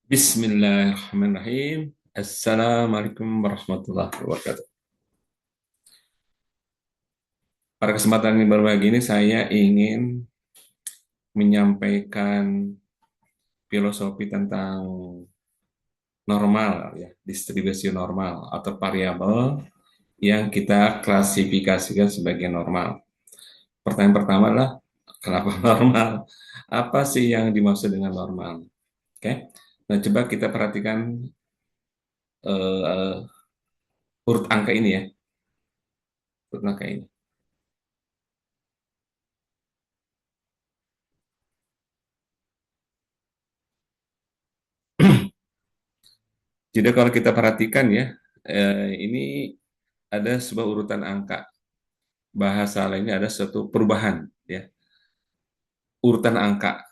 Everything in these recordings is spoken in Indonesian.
Bismillahirrahmanirrahim. Assalamualaikum warahmatullahi wabarakatuh. Pada kesempatan yang berbagi ini saya ingin menyampaikan filosofi tentang normal ya, distribusi normal atau variabel yang kita klasifikasikan sebagai normal. Pertanyaan pertama adalah kenapa normal? Apa sih yang dimaksud dengan normal? Oke. Nah, coba kita perhatikan uh, urut angka ini ya, urut angka ini. Jadi kalau kita perhatikan ya, ini ada sebuah urutan angka. Bahasa lainnya ada suatu perubahan ya, urutan angka.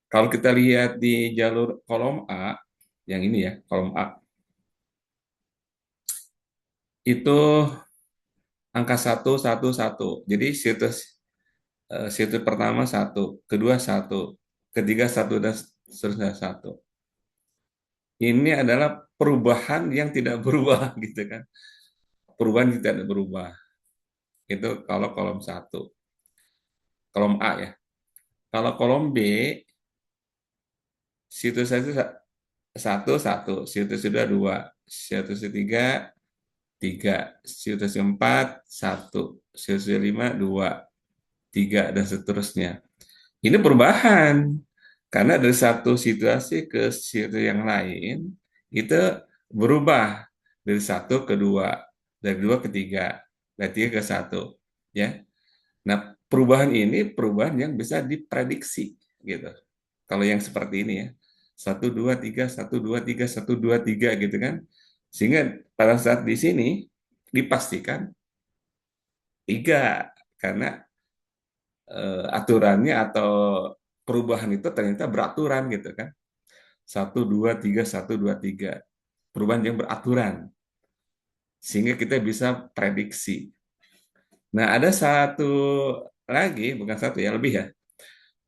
Kalau kita lihat di jalur kolom A, yang ini ya, kolom A, itu angka satu satu satu. Jadi situs pertama satu, kedua satu, ketiga satu dan seterusnya satu. Ini adalah perubahan yang tidak berubah gitu kan. Perubahan yang tidak berubah. Itu kalau kolom satu, kolom A ya. Kalau kolom B, situs satu satu satu, situs kedua dua, situs ketiga tiga, situs keempat satu, situs kelima dua, tiga dan seterusnya. Ini perubahan karena dari satu situasi ke situs yang lain itu berubah dari satu ke dua, dari dua ke tiga, dari tiga ke satu, ya. Nah, perubahan ini perubahan yang bisa diprediksi gitu. Kalau yang seperti ini ya, satu dua tiga satu dua tiga satu dua tiga gitu kan, sehingga pada saat di sini dipastikan tiga karena aturannya atau perubahan itu ternyata beraturan gitu kan, satu dua tiga satu dua tiga, perubahan yang beraturan sehingga kita bisa prediksi. Nah, ada satu lagi, bukan satu ya, lebih ya.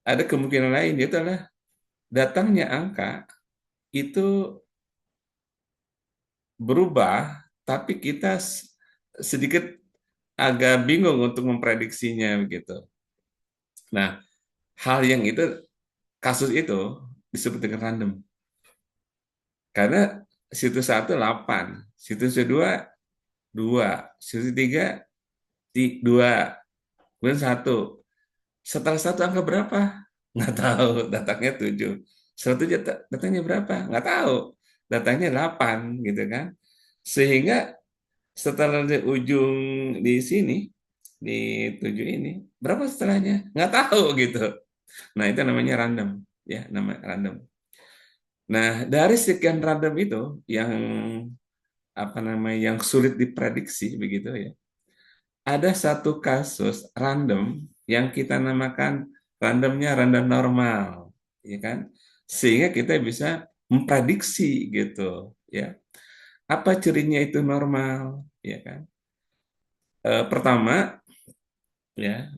Ada kemungkinan lain, yaitu adalah datangnya angka itu berubah, tapi kita sedikit agak bingung untuk memprediksinya begitu. Nah, hal yang itu, kasus itu disebut dengan random. Karena situs satu 8, situs kedua 2, situs tiga 2, kemudian satu. Setelah satu angka berapa? Nggak tahu, datangnya 7. Satu datangnya berapa? Nggak tahu. Datangnya 8, gitu kan. Sehingga setelah di ujung di sini, di 7 ini, berapa setelahnya? Nggak tahu gitu. Nah, itu namanya random. Ya, nama random. Nah, dari sekian random itu, yang apa namanya, yang sulit diprediksi begitu ya. Ada satu kasus random yang kita namakan randomnya random normal, ya kan? Sehingga kita bisa memprediksi gitu, ya. Apa cirinya itu normal, ya kan? Pertama, ya,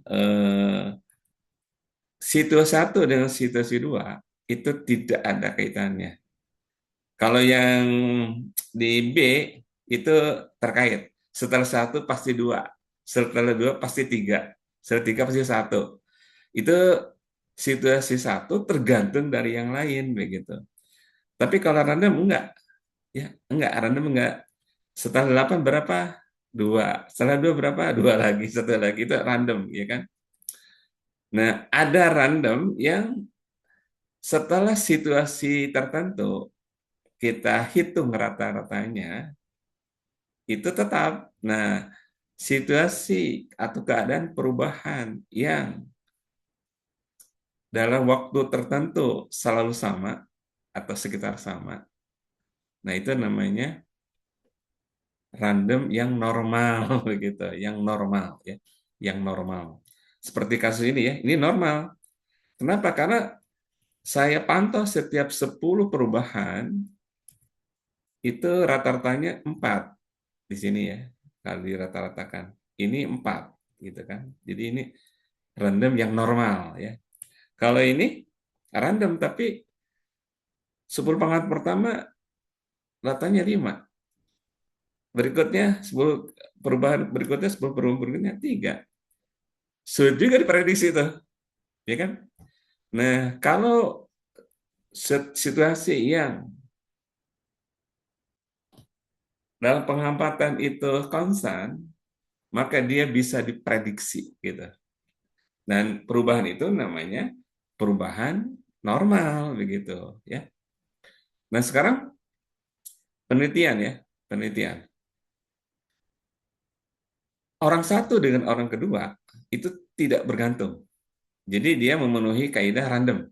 situasi satu dengan situasi dua itu tidak ada kaitannya. Kalau yang di B itu terkait. Setelah satu pasti dua, setelah dua pasti tiga, setelah tiga pasti satu. Itu situasi satu tergantung dari yang lain begitu. Tapi kalau random enggak, ya enggak, random enggak. Setelah 8 berapa? Dua. Setelah dua berapa? Dua lagi, setelah lagi itu random, ya kan? Nah, ada random yang setelah situasi tertentu kita hitung rata-ratanya itu tetap. Nah, situasi atau keadaan perubahan yang dalam waktu tertentu selalu sama atau sekitar sama. Nah, itu namanya random yang normal begitu, yang normal ya, yang normal. Seperti kasus ini ya, ini normal. Kenapa? Karena saya pantau setiap 10 perubahan itu rata-ratanya 4 di sini ya. Kalau dirata-ratakan. Ini 4 gitu kan. Jadi ini random yang normal ya. Kalau ini random tapi 10 pangkat pertama ratanya 5. Berikutnya 10 perubahan berikutnya, 10 perubahan berikutnya 3. Sulit juga diprediksi itu, ya kan? Nah, kalau situasi yang dalam pengamatan itu konstan, maka dia bisa diprediksi gitu. Dan perubahan itu namanya perubahan normal begitu, ya. Nah, sekarang penelitian ya, penelitian. Orang satu dengan orang kedua itu tidak bergantung. Jadi dia memenuhi kaidah random,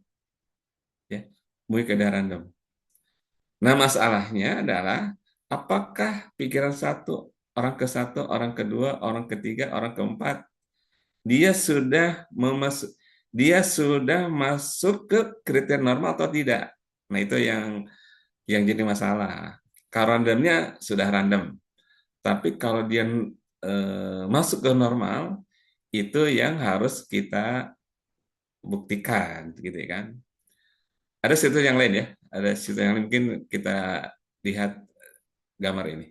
ya. Memenuhi kaidah random. Nah, masalahnya adalah apakah pikiran satu, orang ke satu, orang kedua, orang ketiga, orang keempat, dia sudah memasuk, dia sudah masuk ke kriteria normal atau tidak? Nah, itu yang jadi masalah. Kalau randomnya sudah random, tapi kalau dia masuk ke normal, itu yang harus kita buktikan, gitu ya kan? Ada situs yang lain ya, ada situs yang lain mungkin kita lihat gambar ini.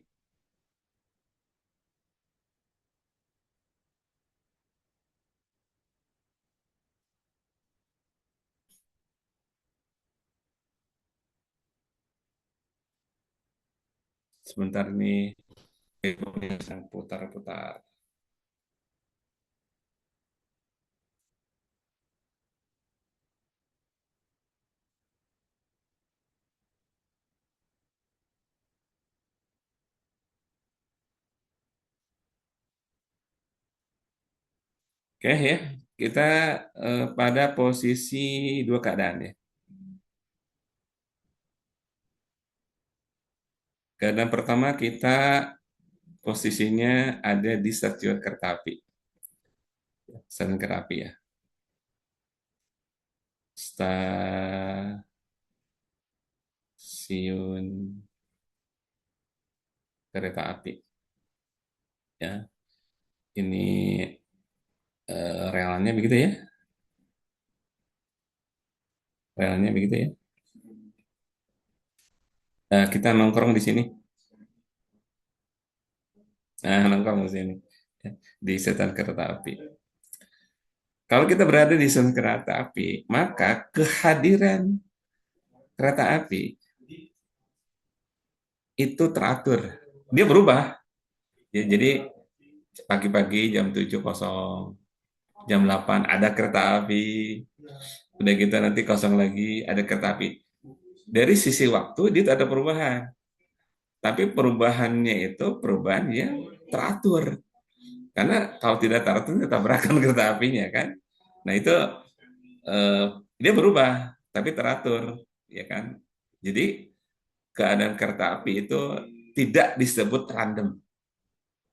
Sebentar ini yang putar-putar. Oke ya, kita pada posisi dua keadaan ya. Keadaan pertama kita posisinya ada di stasiun kereta api. Stasiun kereta api ya. Stasiun kereta api ya. Ini realnya begitu ya. Realnya begitu ya. Nah, kita nongkrong di sini. Nah, nongkrong di sini. Ya, di stasiun kereta api. Kalau kita berada di stasiun kereta api, maka kehadiran kereta api itu teratur. Dia berubah. Ya, jadi pagi-pagi jam 7.00, jam 8 ada kereta api. Udah gitu nanti kosong lagi ada kereta api. Dari sisi waktu dia tak ada perubahan. Tapi perubahannya itu perubahan yang teratur. Karena kalau tidak teratur kita tabrakan kereta apinya kan. Nah itu eh, dia berubah tapi teratur, ya kan. Jadi keadaan kereta api itu tidak disebut random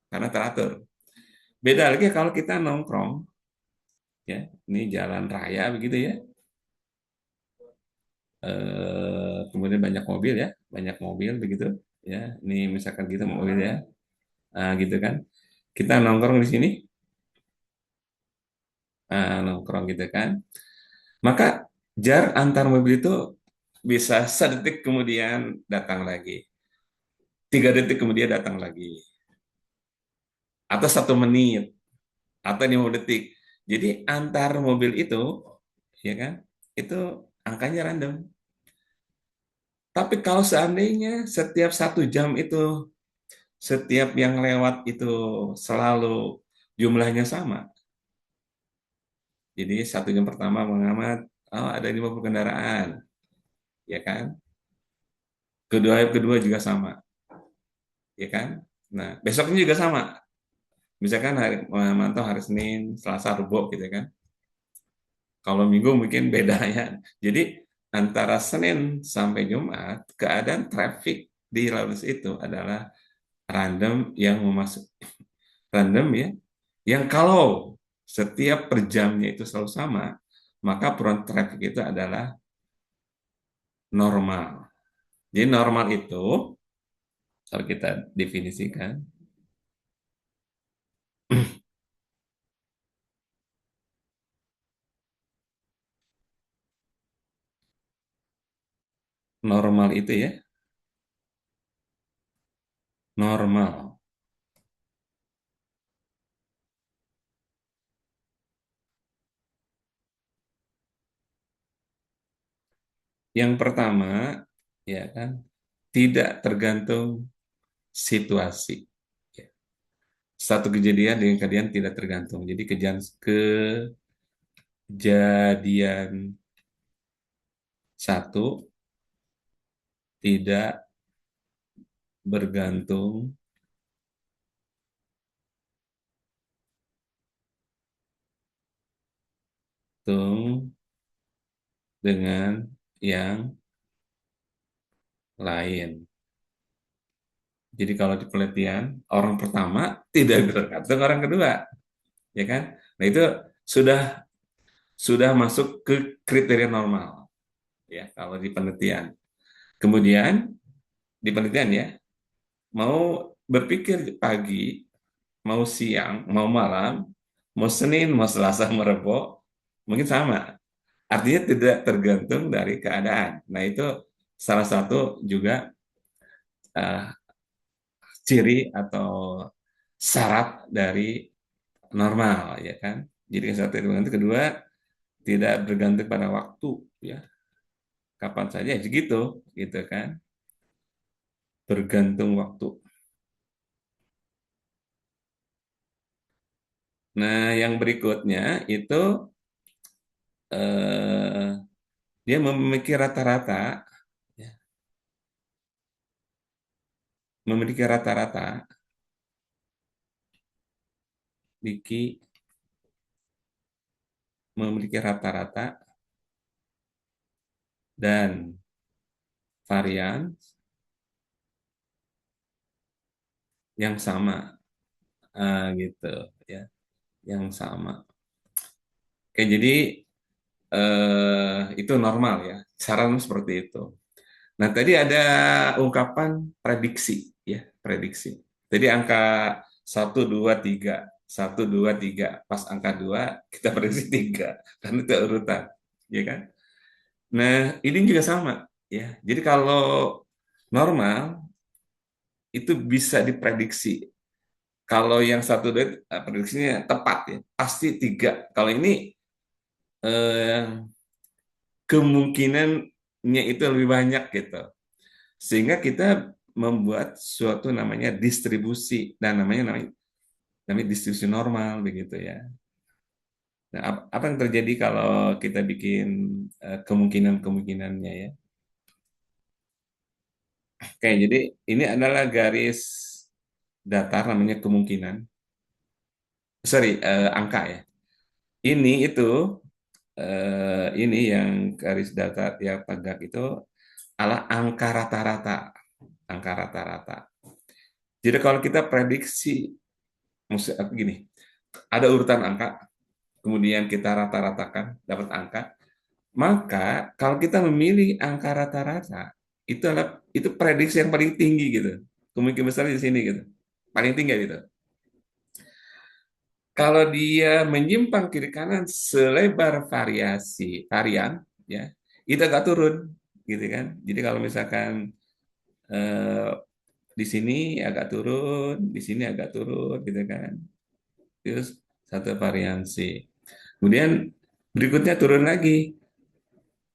karena teratur. Beda lagi kalau kita nongkrong, ya, ini jalan raya begitu ya, kemudian banyak mobil ya, banyak mobil begitu, ya, ini misalkan kita mobil ya, gitu kan, kita nongkrong di sini, nongkrong gitu kan, maka jarak antar mobil itu bisa sedetik kemudian datang lagi, 3 detik kemudian datang lagi, atau 1 menit, atau 5 detik. Jadi antar mobil itu, ya kan, itu angkanya random. Tapi kalau seandainya setiap 1 jam itu, setiap yang lewat itu selalu jumlahnya sama. Jadi 1 jam pertama mengamat, oh ada 50 kendaraan, ya kan? Kedua juga sama, ya kan? Nah, besoknya juga sama. Misalkan hari memantau hari Senin, Selasa, Rabu gitu kan. Kalau Minggu mungkin beda ya. Jadi antara Senin sampai Jumat, keadaan traffic di lalu itu adalah random yang memasuk random ya. Yang kalau setiap per jamnya itu selalu sama, maka perubahan traffic itu adalah normal. Jadi normal itu kalau kita definisikan, Normal itu ya, normal. Yang pertama, ya kan, tidak tergantung situasi. Ya. Satu kejadian dengan kejadian tidak tergantung. Jadi kejadian satu tidak bergantung tung dengan yang lain. Jadi kalau di penelitian, orang pertama tidak bergantung orang kedua, ya kan? Nah itu sudah sudah masuk ke kriteria normal, ya kalau di penelitian. Kemudian di penelitian ya, mau berpikir pagi, mau siang, mau malam, mau Senin, mau Selasa, mau Rebo, mungkin sama. Artinya tidak tergantung dari keadaan. Nah itu salah satu juga uh, ciri atau syarat dari normal, ya kan? Jadi yang satu itu kedua tidak bergantung pada waktu, ya kapan saja ya segitu, gitu kan? Bergantung waktu. Nah yang berikutnya itu eh, dia memiliki rata-rata, ya, memiliki rata-rata, Diki memiliki rata-rata dan varian yang sama, gitu, ya, yang sama. Oke, jadi itu normal ya, saran seperti itu. Nah, tadi ada ungkapan prediksi, ya, prediksi. Jadi angka 1, 2, 3, 1, 2, 3, pas angka 2 kita prediksi 3, karena itu urutan, ya kan? Nah, ini juga sama, ya. Jadi kalau normal itu bisa diprediksi. Kalau yang 1, 2 prediksinya tepat ya, pasti 3. Kalau ini eh, kemungkinannya itu lebih banyak gitu. Sehingga kita membuat suatu namanya distribusi dan namanya namanya distribusi normal begitu ya. Nah, apa yang terjadi kalau kita bikin kemungkinan-kemungkinannya ya? Oke, jadi ini adalah garis datar namanya kemungkinan. Sorry, angka ya. Ini itu ini yang garis datar yang tegak itu adalah angka rata-rata. Angka rata-rata. Jadi kalau kita prediksi, maksud aku gini, ada urutan angka, kemudian kita rata-ratakan, dapat angka, maka kalau kita memilih angka rata-rata, itu prediksi yang paling tinggi gitu. Kemungkinan besar di sini gitu. Paling tinggi gitu. Kalau dia menyimpang kiri kanan selebar varian, ya, itu agak turun, gitu kan. Jadi kalau misalkan eh, di sini agak turun, di sini agak turun, gitu kan. Terus satu variansi. Kemudian berikutnya turun lagi,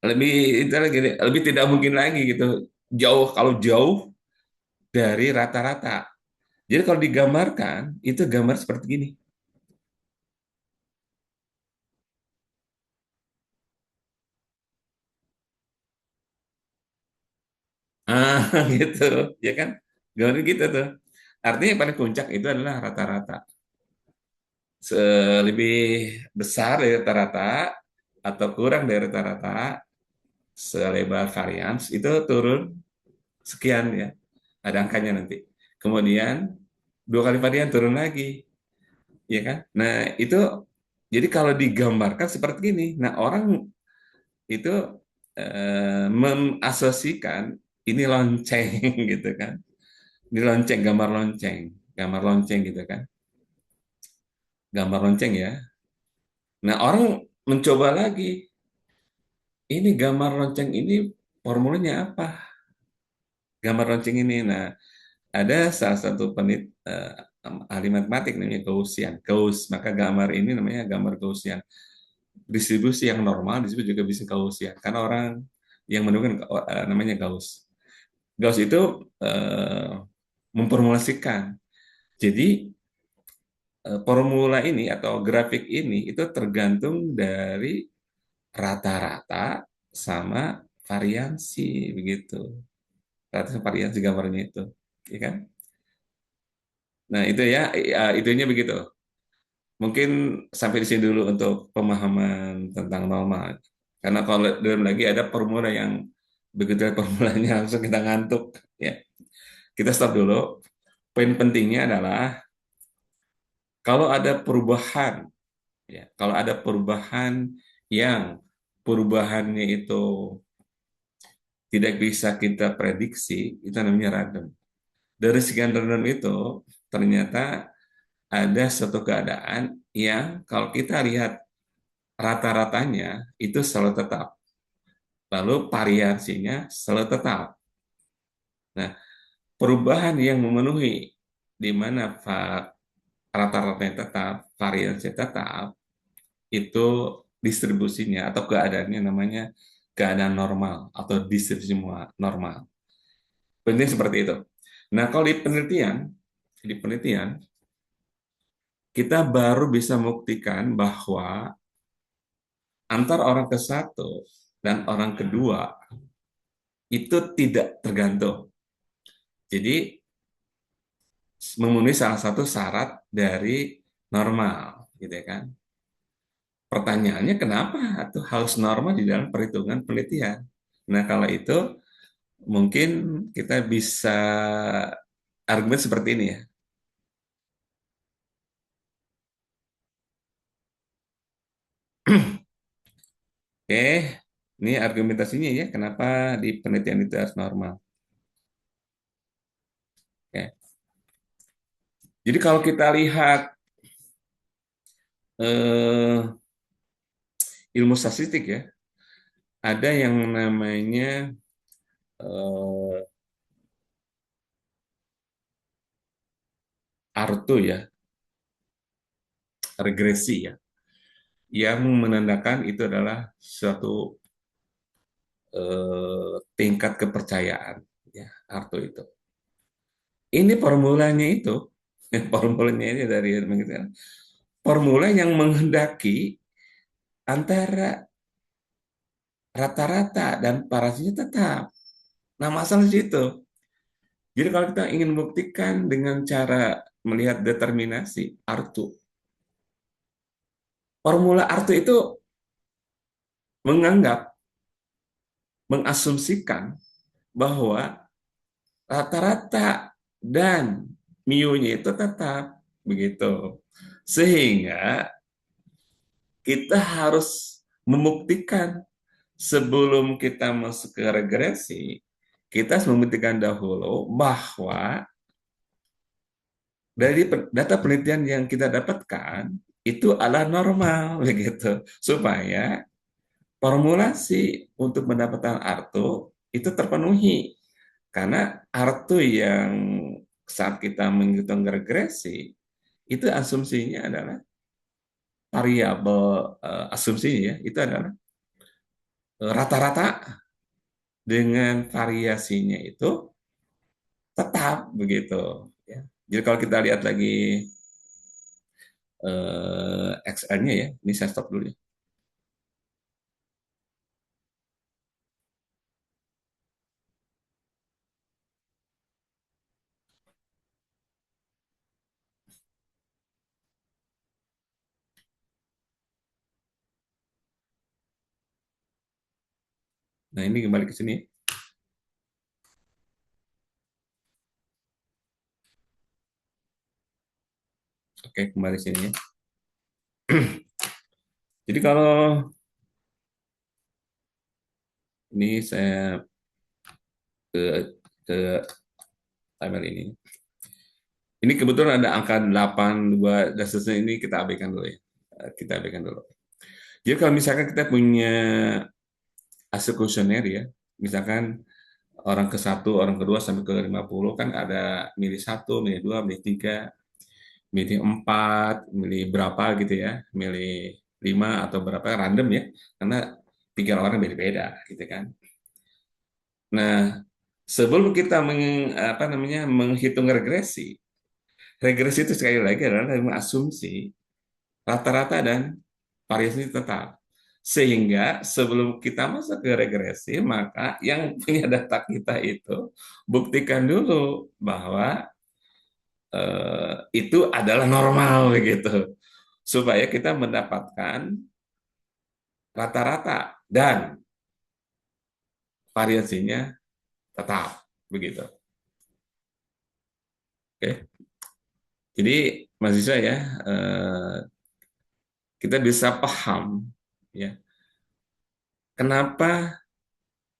lebih itu lagi, lebih tidak mungkin lagi gitu. Jauh kalau jauh dari rata-rata. Jadi kalau digambarkan itu gambar seperti gini. Ah, gitu, ya kan? Gambar gitu tuh. Artinya yang paling puncak itu adalah rata-rata. Lebih besar dari rata-rata atau kurang dari rata-rata selebar varians itu turun sekian ya. Ada angkanya nanti. Kemudian 2 kali varian turun lagi, ya kan? Nah, itu jadi kalau digambarkan seperti ini, nah orang itu mengasosiasikan ini lonceng gitu kan. Ini lonceng, gambar lonceng gitu kan. Gambar lonceng ya. Nah, orang mencoba lagi, ini gambar lonceng ini formulanya apa? Gambar lonceng ini. Nah, ada salah satu ahli matematik namanya Gaussian. Maka gambar ini namanya gambar Gaussian. Distribusi yang normal disebut juga bisa Gaussian. Karena orang yang menemukan namanya Gauss. Gauss itu memformulasikan. Jadi formula ini atau grafik ini itu tergantung dari rata-rata sama variansi begitu. Rata variansi gambarnya itu, ya kan? Nah, itu ya, itunya begitu. Mungkin sampai di sini dulu untuk pemahaman tentang norma. Karena kalau belum lagi ada formula yang begitu formulanya langsung kita ngantuk. Ya, kita stop dulu. Poin pentingnya adalah kalau ada perubahan, ya, kalau ada perubahan yang perubahannya itu tidak bisa kita prediksi, itu namanya random. Dari sekian random itu ternyata ada suatu keadaan yang kalau kita lihat rata-ratanya itu selalu tetap. Lalu variasinya selalu tetap. Nah, perubahan yang memenuhi di mana rata-ratanya tetap, variasinya tetap, itu distribusinya atau keadaannya namanya keadaan normal atau distribusi normal. Penting seperti itu. Nah, kalau di penelitian kita baru bisa membuktikan bahwa antar orang ke satu dan orang kedua itu tidak tergantung. Jadi memenuhi salah satu syarat dari normal, gitu ya kan? Pertanyaannya kenapa atau harus normal di dalam perhitungan penelitian? Nah, kalau itu mungkin kita bisa argumen seperti ini ya. Oke, ini argumentasinya ya, kenapa di penelitian itu harus normal. Oke. Jadi kalau kita lihat eh, ilmu statistik ya, ada yang namanya eh, Arto ya, regresi ya, yang menandakan itu adalah suatu tingkat kepercayaan ya, Arto itu. Ini formulanya itu, formulanya ini dari formula yang menghendaki antara rata-rata dan parasinya tetap. Nah, masalah di situ. Jadi kalau kita ingin membuktikan dengan cara melihat determinasi Arto, formula Arto itu menganggap, mengasumsikan bahwa rata-rata dan mu-nya itu tetap begitu. Sehingga kita harus membuktikan sebelum kita masuk ke regresi, kita harus membuktikan dahulu bahwa dari data penelitian yang kita dapatkan itu adalah normal begitu supaya formulasi untuk mendapatkan arto itu terpenuhi karena arto yang saat kita menghitung regresi itu asumsinya adalah variabel asumsinya ya itu adalah rata-rata dengan variasinya itu tetap begitu ya. Jadi kalau kita lihat lagi XR-nya ya, ini saya stop dulu ya. Nah ini kembali ke sini. Oke kembali ke sini ya. Jadi kalau ini saya ke ke timer ini. Ini kebetulan ada angka 8, 2, dan seterusnya ini kita abaikan dulu ya. Kita abaikan dulu. Jadi kalau misalkan kita punya hasil kuesioner ya, Misalkan orang ke satu, orang kedua sampai ke 50 kan ada milih satu, milih dua, milih tiga, milih empat, milih berapa gitu ya, milih lima atau berapa random ya, karena pikiran orang beda-beda gitu kan. Nah, sebelum kita apa namanya menghitung regresi, regresi itu sekali lagi adalah asumsi rata-rata dan variasi tetap. Sehingga sebelum kita masuk ke regresi, maka yang punya data kita itu buktikan dulu bahwa itu adalah normal begitu. Supaya kita mendapatkan rata-rata dan variasinya tetap begitu. Oke. Jadi mahasiswa ya, kita bisa paham ya kenapa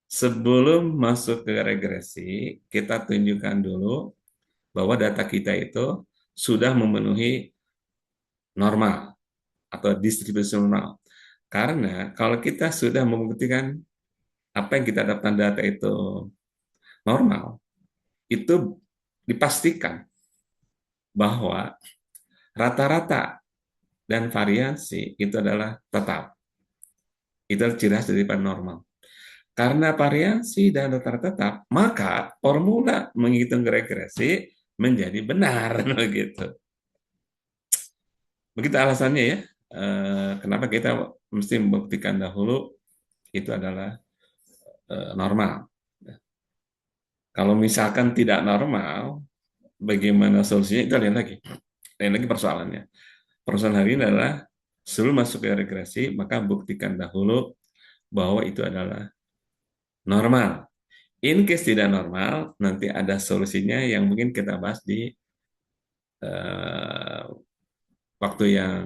sebelum masuk ke regresi kita tunjukkan dulu bahwa data kita itu sudah memenuhi normal atau distribusi normal. Karena kalau kita sudah membuktikan apa yang kita dapatkan data itu normal, itu dipastikan bahwa rata-rata dan variasi itu adalah tetap. Itu ciri khas dari normal. Karena variasi dan rata-rata tetap, maka formula menghitung regresi menjadi benar begitu. Begitu alasannya ya. Kenapa kita mesti membuktikan dahulu itu adalah normal. Kalau misalkan tidak normal, bagaimana solusinya? Itu lain lagi. Lain lagi persoalannya. Persoalan hari ini adalah sebelum masuk ke regresi, maka buktikan dahulu bahwa itu adalah normal. In case tidak normal, nanti ada solusinya yang mungkin kita bahas di uh, waktu yang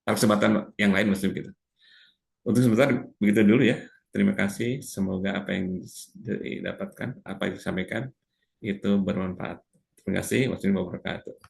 kesempatan yang lain, maksudnya gitu. Untuk sebentar begitu dulu ya. Terima kasih. Semoga apa yang didapatkan, apa yang disampaikan itu bermanfaat. Terima kasih. Wassalamualaikum warahmatullahi wabarakatuh.